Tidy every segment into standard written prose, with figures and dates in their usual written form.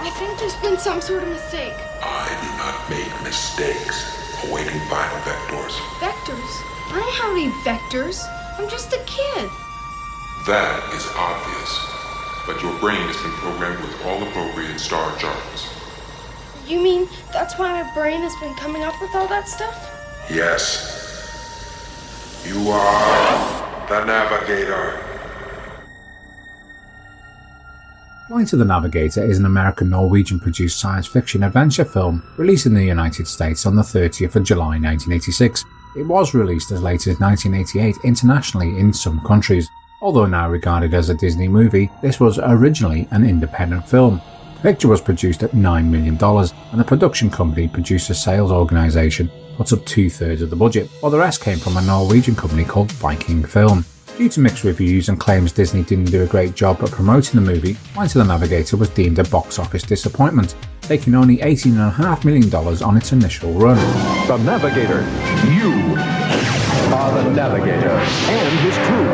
I think there's been some sort of mistake. I do not make mistakes. Awaiting final vectors. Vectors? I don't have any vectors. I'm just a kid. That is obvious. But your brain has been programmed with all appropriate star charts. You mean that's why my brain has been coming up with all that stuff? Yes. You are the Navigator. Flight of the Navigator is an American-Norwegian-produced science fiction adventure film released in the United States on the 30th of July 1986. It was released as late as 1988 internationally in some countries. Although now regarded as a Disney movie, this was originally an independent film. The picture was produced at $9 million, and the production company Producer Sales Organization put up 2/3 of the budget, while the rest came from a Norwegian company called Viking Film. Due to mixed reviews and claims Disney didn't do a great job at promoting the movie, Flight of the Navigator was deemed a box office disappointment, taking only $18.5 million on its initial run. The Navigator. You are the Navigator and his crew.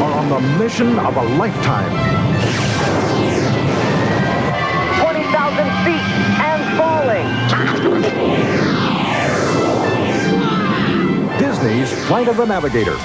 Are on the mission of a lifetime. 20,000 feet and falling. Disney's Flight of the Navigator.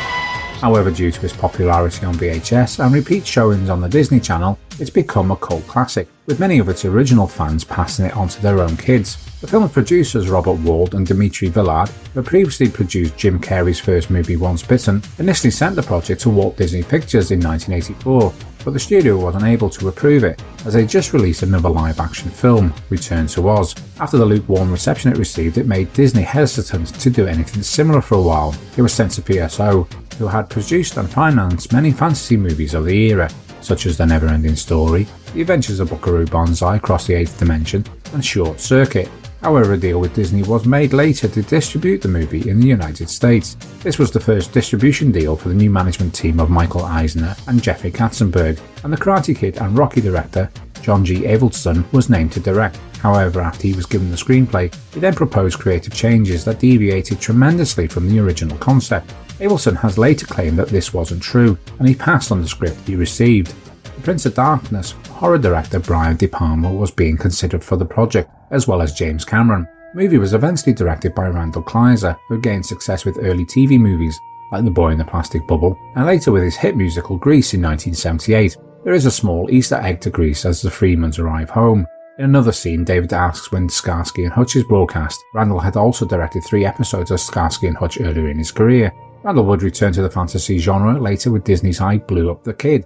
However, due to its popularity on VHS and repeat showings on the Disney Channel, it's become a cult classic, with many of its original fans passing it on to their own kids. The film's producers Robert Wald and Dimitri Villard, who had previously produced Jim Carrey's first movie Once Bitten, initially sent the project to Walt Disney Pictures in 1984, but the studio was unable to approve it, as they just released another live-action film, Return to Oz. After the lukewarm reception it received, it made Disney hesitant to do anything similar for a while. It was sent to PSO, who had produced and financed many fantasy movies of the era, such as The Never-Ending Story, The Adventures of Buckaroo Banzai Across the Eighth Dimension, and Short Circuit. However, a deal with Disney was made later to distribute the movie in the United States. This was the first distribution deal for the new management team of Michael Eisner and Jeffrey Katzenberg, and the Karate Kid and Rocky director, John G. Avildsen, was named to direct. However, after he was given the screenplay, he then proposed creative changes that deviated tremendously from the original concept. Avildsen has later claimed that this wasn't true, and he passed on the script he received. The Prince of Darkness horror director Brian De Palma was being considered for the project, as well as James Cameron. The movie was eventually directed by Randal Kleiser, who gained success with early TV movies like The Boy in the Plastic Bubble, and later with his hit musical Grease in 1978. There is a small Easter egg to Grease as the Freemans arrive home. In another scene, David asks when Starsky and Hutch is broadcast. Randall had also directed 3 episodes of Starsky and Hutch earlier in his career. Randall would return to the fantasy genre later with Disney's I Blew Up the Kid.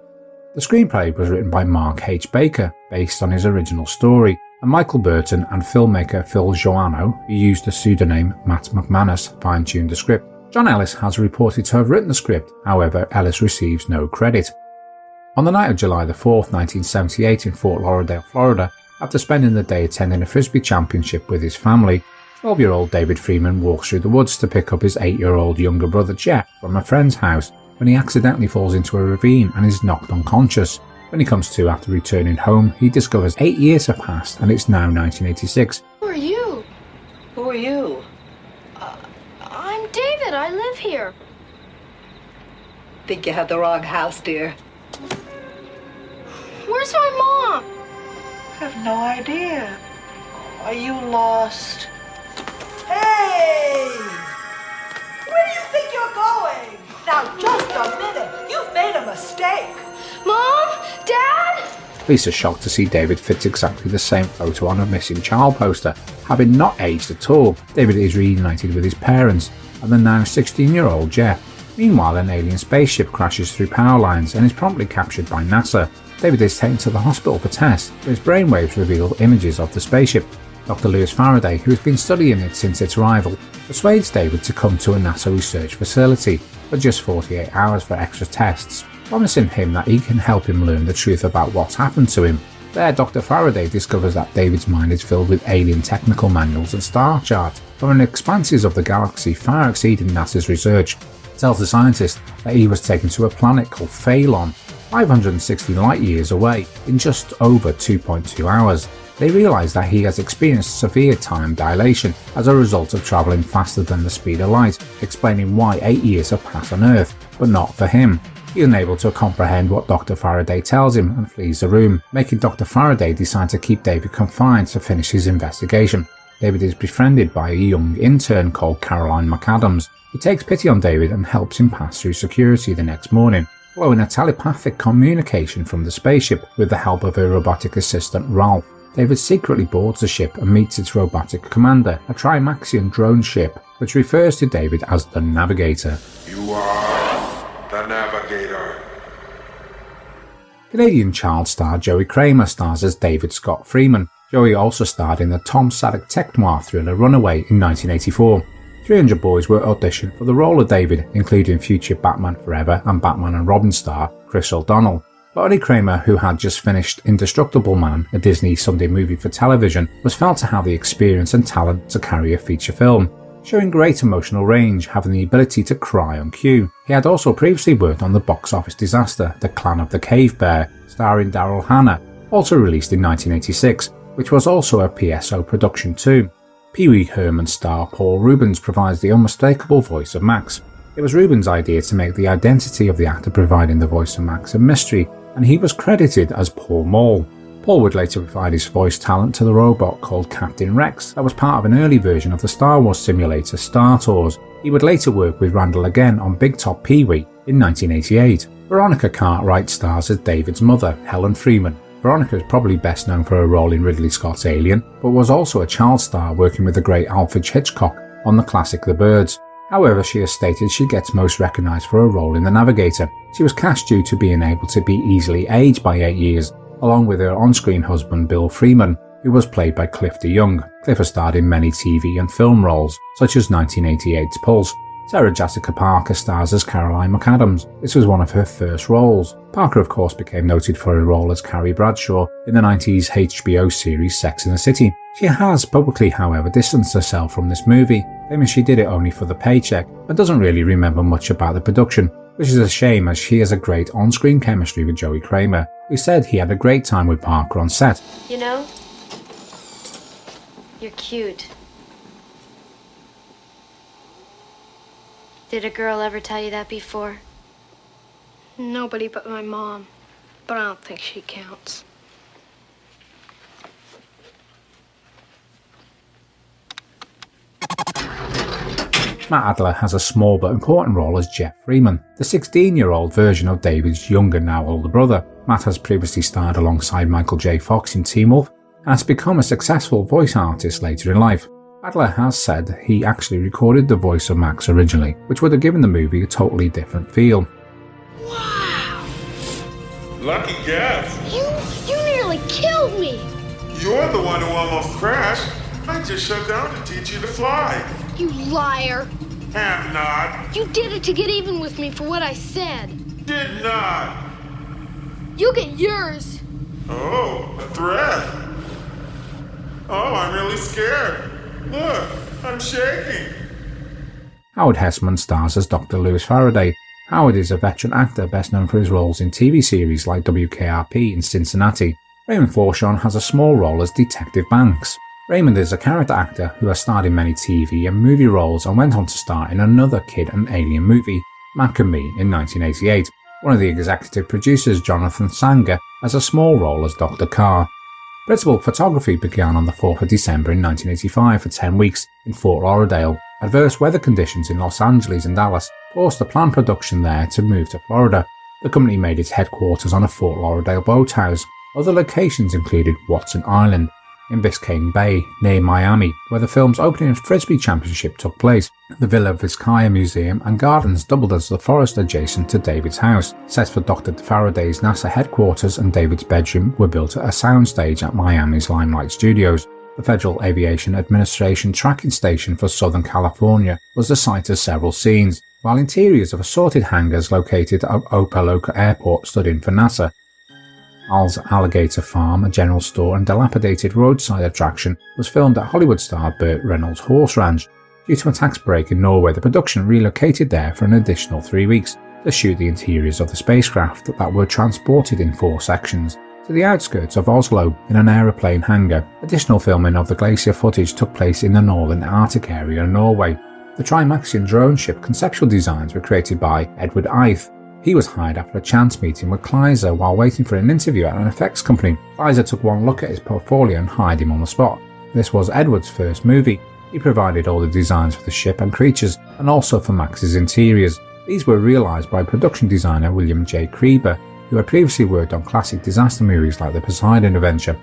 The screenplay was written by Mark H. Baker, based on his original story, and Michael Burton and filmmaker Phil Joannou, who used the pseudonym Matt McManus, fine-tuned the script. John Ellis has reported to have written the script, however Ellis receives no credit. On the night of July 4th, 1978 in Fort Lauderdale, Florida, after spending the day attending a Frisbee championship with his family, 12-year-old David Freeman walks through the woods to pick up his 8-year-old younger brother Jeff from a friend's house when he accidentally falls into a ravine and is knocked unconscious. When he comes to after returning home, he discovers 8 years have passed and it's now 1986. Who are you? Who are you? I'm David. I live here. Think you have the wrong house, dear. Where's my mom? I have no idea. Are you lost? Hey! Where do you think you're going? Now, just a minute. You've made a mistake. Mom? Dad? Lisa's shocked to see David fits exactly the same photo on a missing child poster, having not aged at all. David is reunited with his parents and the now 16-year-old Jeff. Meanwhile, an alien spaceship crashes through power lines and is promptly captured by NASA. David is taken to the hospital for tests, where his brainwaves reveal images of the spaceship. Dr. Lewis Faraday, who has been studying it since its arrival, persuades David to come to a NASA research facility for just 48 hours for extra tests, promising him that he can help him learn the truth about what's happened to him. There, Dr. Faraday discovers that David's mind is filled with alien technical manuals and star charts from expanses of the galaxy far exceeding NASA's research. He tells the scientist that he was taken to a planet called Phalon, 560 light years away, in just over 2.2 hours. They realise that he has experienced severe time dilation as a result of travelling faster than the speed of light, explaining why 8 years have passed on Earth, but not for him. He is unable to comprehend what Dr. Faraday tells him and flees the room, making Dr. Faraday decide to keep David confined to finish his investigation. David is befriended by a young intern called Caroline McAdams, who takes pity on David and helps him pass through security the next morning, following a telepathic communication from the spaceship with the help of her robotic assistant Ralph. David secretly boards the ship and meets its robotic commander, a Trimaxion drone ship, which refers to David as the Navigator. You are the Navigator. Canadian child star Joey Cramer stars as David Scott Freeman. Joey also starred in the Tom Sadek tech noir thriller Runaway in 1984. 300 boys were auditioned for the role of David, including future Batman Forever and Batman and Robin star Chris O'Donnell. But only Cramer, who had just finished Indestructible Man, a Disney Sunday movie for television, was felt to have the experience and talent to carry a feature film, showing great emotional range, having the ability to cry on cue. He had also previously worked on the box office disaster The Clan of the Cave Bear, starring Daryl Hannah, also released in 1986, which was also a PSO production too. Pee Wee Herman star Paul Rubens provides the unmistakable voice of Max. It was Rubens' idea to make the identity of the actor providing the voice of Max a mystery, and he was credited as Paul Mall. Paul would later provide his voice talent to the robot called Captain Rex that was part of an early version of the Star Wars simulator Star Tours. He would later work with Randal again on Big Top Pee-wee in 1988. Veronica Cartwright stars as David's mother, Helen Freeman. Veronica is probably best known for her role in Ridley Scott's Alien, but was also a child star working with the great Alfred Hitchcock on the classic The Birds. However, she has stated she gets most recognised for her role in The Navigator. She was cast due to being able to be easily aged by 8 years, along with her on-screen husband Bill Freeman, who was played by Cliff DeYoung. Cliff has starred in many TV and film roles, such as 1988's Pulse. Sarah Jessica Parker stars as Caroline McAdams. This was one of her first roles. Parker, of course, became noted for her role as Carrie Bradshaw in the 90s HBO series Sex and the City. She has publicly, however, distanced herself from this movie, claiming she did it only for the paycheck and doesn't really remember much about the production, which is a shame as she has a great on-screen chemistry with Joey Cramer, who said he had a great time with Parker on set. You know, you're cute. Did a girl ever tell you that before? Nobody but my mom. But I don't think she counts. Matt Adler has a small but important role as Jeff Freeman, the 16-year-old version of David's younger, now older brother. Matt has previously starred alongside Michael J. Fox in Teen Wolf and has become a successful voice artist later in life. Adler has said he actually recorded the voice of Max originally, which would have given the movie a totally different feel. Wow! Lucky guess. You nearly killed me! You're the one who almost crashed. I just shut down to teach you to fly. You liar! Am not. You did it to get even with me for what I said. Did not. You get yours! Oh, a threat. Oh, I'm really scared. Look, I'm shaking. Howard Hesseman stars as Dr. Louis Faraday. Howard is a veteran actor best known for his roles in TV series like WKRP in Cincinnati. Raymond Forshawn has a small role as Detective Banks. Raymond is a character actor who has starred in many TV and movie roles and went on to star in another kid and alien movie, Mac and Me, in 1988. One of the executive producers, Jonathan Sanger, has a small role as Dr. Carr. Principal photography began on the 4th of December in 1985 for 10 weeks in Fort Lauderdale. Adverse weather conditions in Los Angeles and Dallas forced the planned production there to move to Florida. The company made its headquarters on a Fort Lauderdale boathouse. Other locations included Watson Island, in Biscayne Bay, near Miami, where the film's opening Frisbee Championship took place. The Villa Vizcaya Museum and Gardens doubled as the forest adjacent to David's house. Sets for Dr. Faraday's NASA headquarters and David's bedroom were built at a soundstage at Miami's Limelight Studios. The Federal Aviation Administration tracking station for Southern California was the site of several scenes, while interiors of assorted hangars located at Opa-locka Airport stood in for NASA. Al's Alligator Farm, a general store and dilapidated roadside attraction, was filmed at Hollywood star Burt Reynolds' horse ranch. Due to a tax break in Norway, the production relocated there for an additional 3 weeks to shoot the interiors of the spacecraft that were transported in 4 sections to the outskirts of Oslo in an aeroplane hangar. Additional filming of the glacier footage took place in the northern Arctic area of Norway. The Trimaxion drone ship conceptual designs were created by Edward Eith. He was hired after a chance meeting with Kleiser while waiting for an interview at an effects company. Kleiser took one look at his portfolio and hired him on the spot. This was Edward's first movie. He provided all the designs for the ship and creatures, and also for Max's interiors. These were realised by production designer William J. Cramer, who had previously worked on classic disaster movies like The Poseidon Adventure.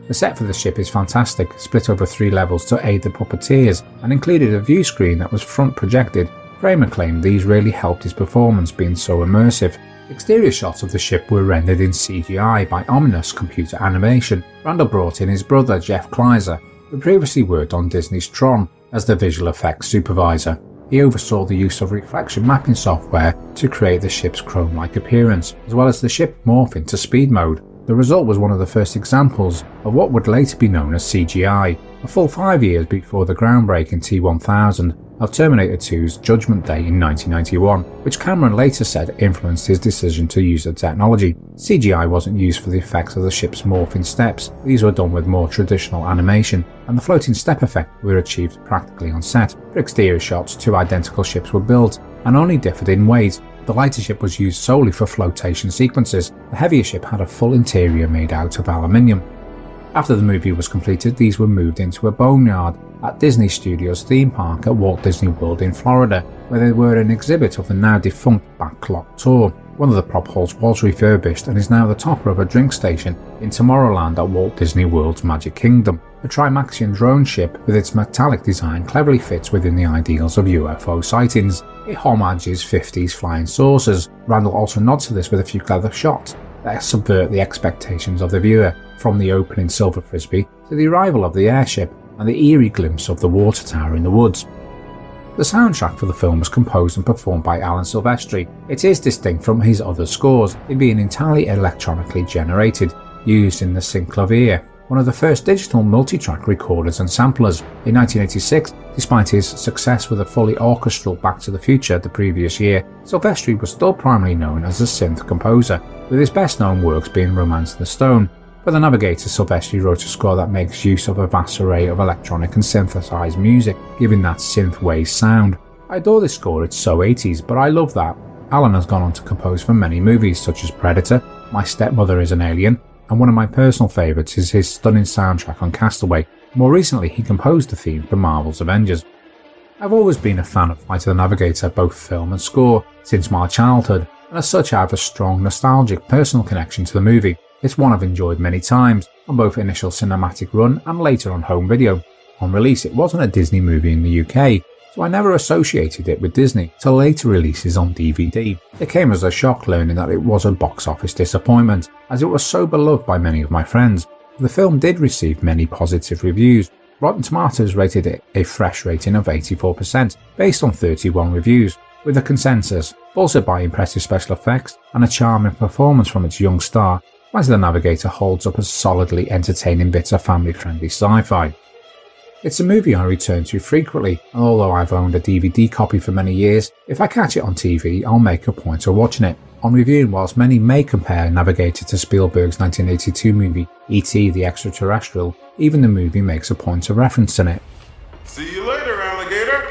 The set for the ship is fantastic, split over 3 levels to aid the puppeteers, and included a view screen that was front projected. Cramer claimed these really helped his performance, being so immersive. Exterior shots of the ship were rendered in CGI by ominous computer animation. Randal brought in his brother Jeff Kleiser, who previously worked on Disney's Tron, as the visual effects supervisor. He oversaw the use of reflection mapping software to create the ship's chrome-like appearance, as well as the ship morph into speed mode. The result was one of the first examples of what would later be known as CGI, a full 5 years before the groundbreaking T-1000 of Terminator 2's Judgment Day in 1991, which Cameron later said influenced his decision to use the technology. CGI wasn't used for the effects of the ship's morphing steps. These were done with more traditional animation, and the floating step effect were achieved practically on set. For exterior shots, 2 identical ships were built, and only differed in weight. The lighter ship was used solely for flotation sequences. The heavier ship had a full interior made out of aluminium. After the movie was completed, these were moved into a boneyard at Disney Studios theme park at Walt Disney World in Florida, where they were an exhibit of the now defunct Back Clock Tour. One of the prop halls was refurbished and is now the topper of a drink station in Tomorrowland at Walt Disney World's Magic Kingdom. The Trimaxion drone ship, with its metallic design, cleverly fits within the ideals of UFO sightings. It homages 50s flying saucers. Randal also nods to this with a few clever shots that subvert the expectations of the viewer, from the opening silver frisbee to the arrival of the airship and the eerie glimpse of the water tower in the woods. The soundtrack for the film was composed and performed by Alan Silvestri. It is distinct from his other scores in being entirely electronically generated, used in the synclavier, one of the first digital multi-track recorders and samplers. In 1986, despite his success with a fully orchestral Back to the Future the previous year, Silvestri was still primarily known as a synth composer, with his best-known works being Romance in the Stone. For The Navigator, Silvestri wrote a score that makes use of a vast array of electronic and synthesized music, giving that synthwave sound. I adore this score, it's so 80s, but I love that. Alan has gone on to compose for many movies such as Predator, My Stepmother is an Alien, and one of my personal favourites is his stunning soundtrack on Castaway. More recently, he composed the theme for Marvel's Avengers. I've always been a fan of Flight of the Navigator, both film and score, since my childhood, and as such I have a strong nostalgic personal connection to the movie. It's one I've enjoyed many times, on both initial cinematic run and later on home video. On release, it wasn't a Disney movie in the UK, so I never associated it with Disney till later releases on DVD. It came as a shock learning that it was a box office disappointment, as it was so beloved by many of my friends. The film did receive many positive reviews. Rotten Tomatoes rated it a fresh rating of 84%, based on 31 reviews, with a consensus, bolstered by impressive special effects and a charming performance from its young star. Flight of the Navigator holds up as solidly entertaining bit of family-friendly sci-fi. It's a movie I return to frequently, and although I've owned a DVD copy for many years, if I catch it on TV, I'll make a point of watching it. On reviewing, whilst many may compare Navigator to Spielberg's 1982 movie E.T. the Extraterrestrial, even the movie makes a point of reference in it. See you later, alligator!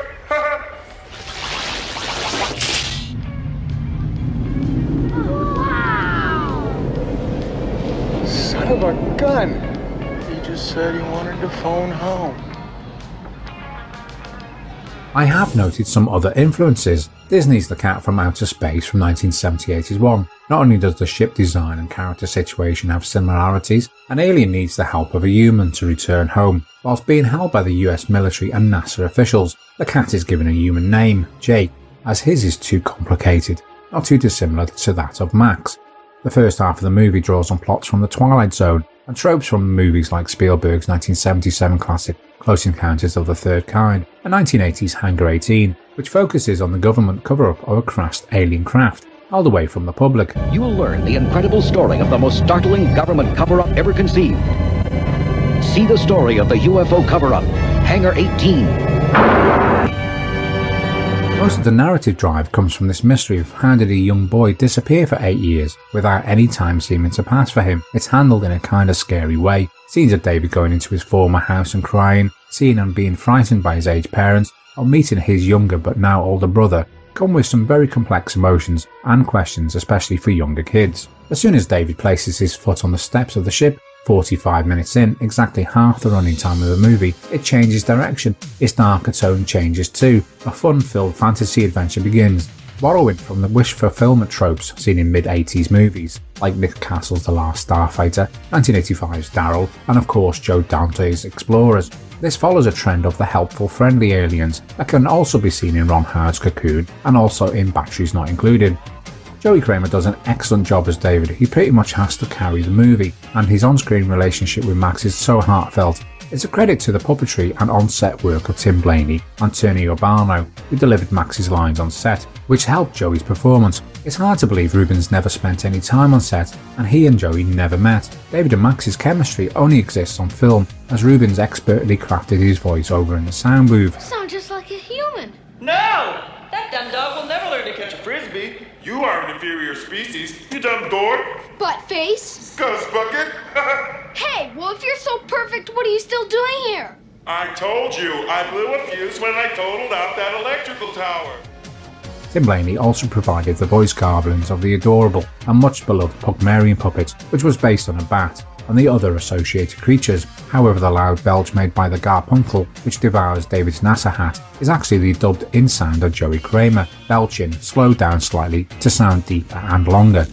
Son of a gun! He just said he wanted to phone home. I have noted some other influences. Disney's The Cat from Outer Space from 1978 is one. Not only does the ship design and character situation have similarities, an alien needs the help of a human to return home. Whilst being held by the US military and NASA officials, the cat is given a human name, Jake, as his is too complicated, not too dissimilar to that of Max. The first half of the movie draws on plots from The Twilight Zone and tropes from movies like Spielberg's 1977 classic Close Encounters of the Third Kind and 1980's Hangar 18, which focuses on the government cover-up of a crashed alien craft held away from the public. You will learn the incredible story of the most startling government cover-up ever conceived. See the story of the UFO cover-up, Hangar 18. Most of the narrative drive comes from this mystery of how did a young boy disappear for 8 years without any time seeming to pass for him. It's handled in a kind of scary way. Scenes of David going into his former house and crying, seeing and being frightened by his aged parents, or meeting his younger but now older brother, come with some very complex emotions and questions, especially for younger kids. As soon as David places his foot on the steps of the ship, 45 minutes in, exactly half the running time of the movie, it changes direction. Its darker tone changes too. A fun-filled fantasy adventure begins, borrowing from the wish fulfillment tropes seen in mid-80s movies, like Nick Castle's The Last Starfighter, 1985's Daryl, and of course Joe Dante's Explorers. This follows a trend of the helpful, friendly aliens that can also be seen in Ron Howard's Cocoon and also in Batteries Not Included. Joey Cramer does an excellent job as David. He pretty much has to carry the movie, and his on-screen relationship with Max is so heartfelt. It's a credit to the puppetry and on-set work of Tim Blaney and Tony Urbano, who delivered Max's lines on set, which helped Joey's performance. It's hard to believe Rubens never spent any time on set, and he and Joey never met. David and Max's chemistry only exists on film, as Rubens expertly crafted his voice over in the sound booth. You sound just like a human. No! That dumb dog will never learn to catch a frisbee. You are an inferior species, you dumb dork. Butt face. Scuzz bucket. Hey, well, if you're so perfect, what are you still doing here? I told you, I blew a fuse when I totaled out that electrical tower. Tim Blaney also provided the voice garblings of the adorable and much beloved Pugmarian puppet, which was based on a bat, and the other associated creatures. However, the loud belch made by the Garpunkel, which devours David's NASA hat, is actually the dubbed-in sound of Joey Cramer, belching, slowed down slightly to sound deeper and longer.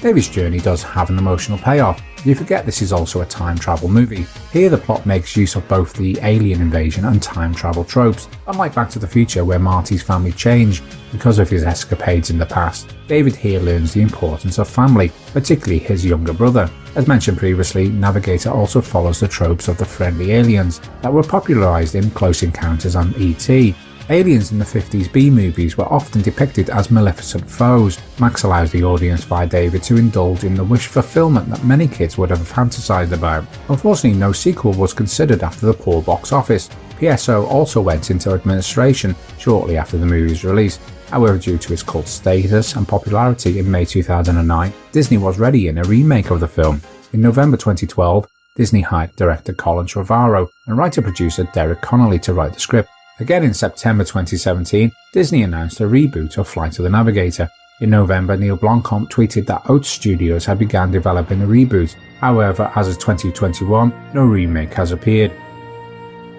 David's journey does have an emotional payoff. You forget this is also a time travel movie. Here the plot makes use of both the alien invasion and time travel tropes, unlike Back to the Future where Marty's family changed because of his escapades in the past. David here learns the importance of family, particularly his younger brother. As mentioned previously, Navigator also follows the tropes of the friendly aliens that were popularized in Close Encounters and E.T. Aliens in the 50s B-movies were often depicted as maleficent foes. Max allows the audience via David to indulge in the wish fulfillment that many kids would have fantasized about. Unfortunately, no sequel was considered after the poor box office. PSO also went into administration shortly after the movie's release. However, due to its cult status and popularity in May 2009, Disney was ready in a remake of the film. In November 2012, Disney hired director Colin Trevorrow and writer-producer Derek Connolly to write the script. Again in September 2017, Disney announced a reboot of Flight of the Navigator. In November, Neil Blomkamp tweeted that Oats Studios had begun developing a reboot. However, as of 2021, no remake has appeared.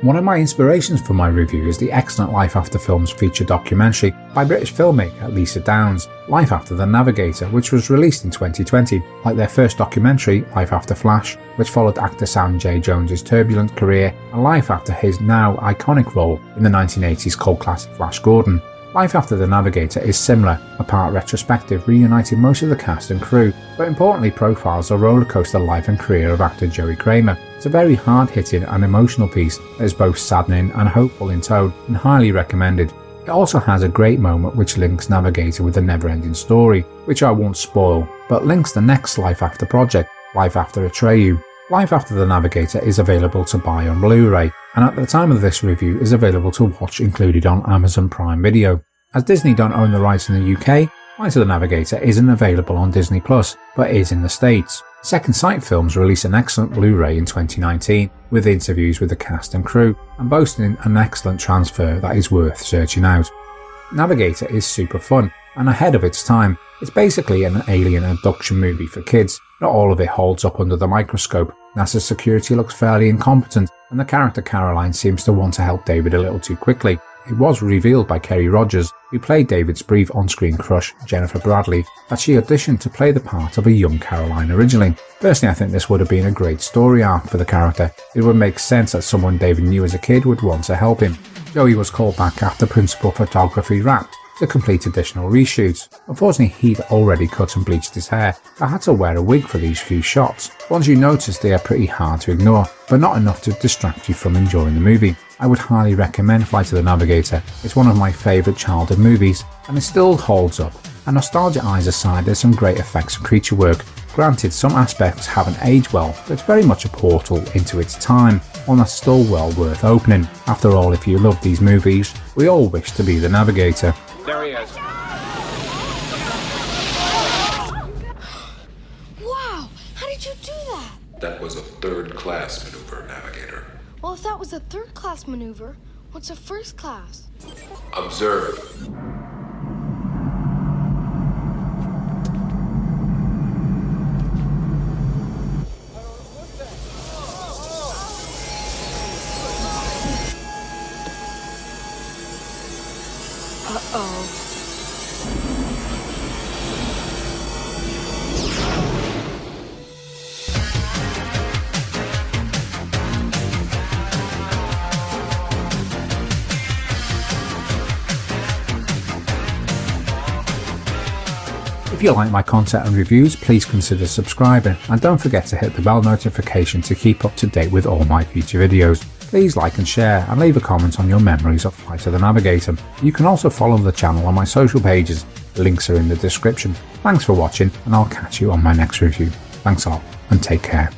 One of my inspirations for my review is the excellent Life After Films feature documentary by British filmmaker Lisa Downs, Life After the Navigator, which was released in 2020. Like their first documentary, Life After Flash, which followed actor Sam J. Jones's turbulent career, and life after his now iconic role in the 1980s cult classic Flash Gordon. Life After the Navigator is similar, a part retrospective reuniting most of the cast and crew, but importantly profiles the rollercoaster life and career of actor Joey Cramer. It's a very hard-hitting and emotional piece that is both saddening and hopeful in tone, and highly recommended. It also has a great moment which links Navigator with the never-ending story, which I won't spoil, but links the next Life After project, Life After Atreyu. Life After the Navigator is available to buy on Blu-ray, and at the time of this review is available to watch included on Amazon Prime Video. As Disney don't own the rights in the UK, Flight of the Navigator isn't available on Disney+, but is in the States. Second Sight Films released an excellent Blu-ray in 2019 with interviews with the cast and crew, and boasting an excellent transfer that is worth searching out. Navigator is super fun and ahead of its time. It's basically an alien abduction movie for kids. Not all of it holds up under the microscope. NASA's security looks fairly incompetent, and the character Caroline seems to want to help David a little too quickly. It was revealed by Kerry Rogers, who played David's brief on-screen crush, Jennifer Bradley, that she auditioned to play the part of a young Caroline originally. Personally, I think this would have been a great story arc for the character. It would make sense that someone David knew as a kid would want to help him. Joey was called back after principal photography wrapped to complete additional reshoots. Unfortunately, he'd already cut and bleached his hair. I had to wear a wig for these few shots. Once you notice, they are pretty hard to ignore, but not enough to distract you from enjoying the movie. I would highly recommend Flight of the Navigator. It's one of my favourite childhood movies, and it still holds up. And nostalgia eyes aside, there's some great effects and creature work. Granted, some aspects haven't aged well, but it's very much a portal into its time, one that's still well worth opening. After all, if you love these movies, we all wish to be the Navigator. There he is. Wow, how did you do that? That was a third-class maneuver, Navigator. Well, if that was a third-class maneuver, what's a first class? Observe. Uh-oh. If you like my content and reviews, please consider subscribing, and don't forget to hit the bell notification to keep up to date with all my future videos. Please like and share, and leave a comment on your memories of Flight of the Navigator. You can also follow the channel on my social pages, links are in the description. Thanks for watching, and I'll catch you on my next review. Thanks a lot, and take care.